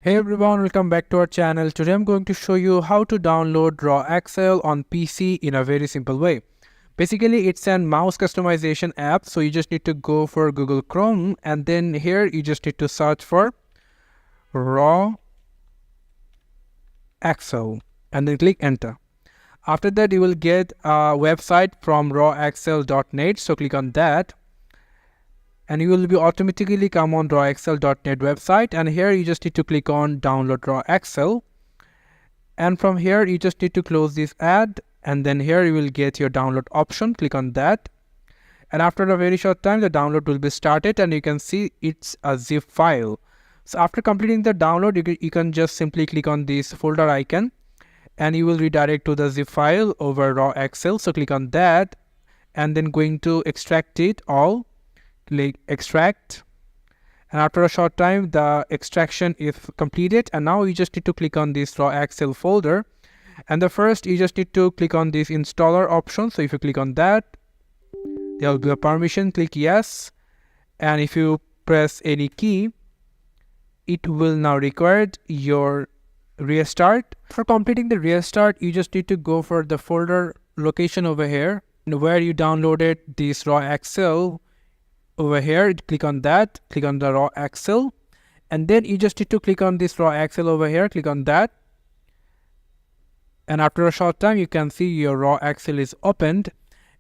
Hey everyone, welcome back to our channel. Today I'm going to show you how to download Raw Accel on PC in a very simple way. Basically, it's a mouse customization app, so you just need to go for Google Chrome and then here you just need to search for Raw Accel and then click enter. After that, you will get a website from rawaccel.net, so click on that. And you will be automatically come on rawaccel.net website, and here you just need to click on download Raw Accel, and from here you just need to close this ad, and then here you will get your download option. Click on that, and after a very short time the download will be started, and you can see it's a zip file. So after completing the download, you can just simply click on this folder icon and you will redirect to the zip file over Raw Accel. So click on that and then going to extract it all. Click extract, and after a short time the extraction is completed, and now you just need to click on this Raw Accel folder, and the first you just need to click on this installer option. So if you click on that, there will be a permission. Click yes, and if you press any key, it will now require your restart. For completing the restart, you just need to go for the folder location over here where you downloaded this Raw Accel. Over here, click on that, click on the Raw Accel, and then you just need to click on this Raw Accel over here. Click on that, and after a short time you can see your Raw Accel is opened,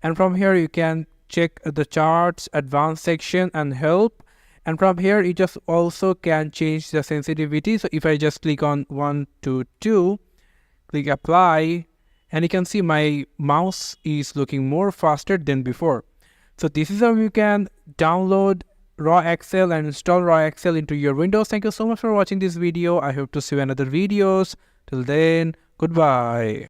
and from here you can check the charts, advanced section and help, and from here you just also can change the sensitivity. So if I just click on 1 to 2, click apply, and you can see my mouse is looking more faster than before. So this is how you can download Raw Accel and install Raw Accel into your Windows. Thank you so much for watching this video. I hope to see you in other videos. Till then, goodbye.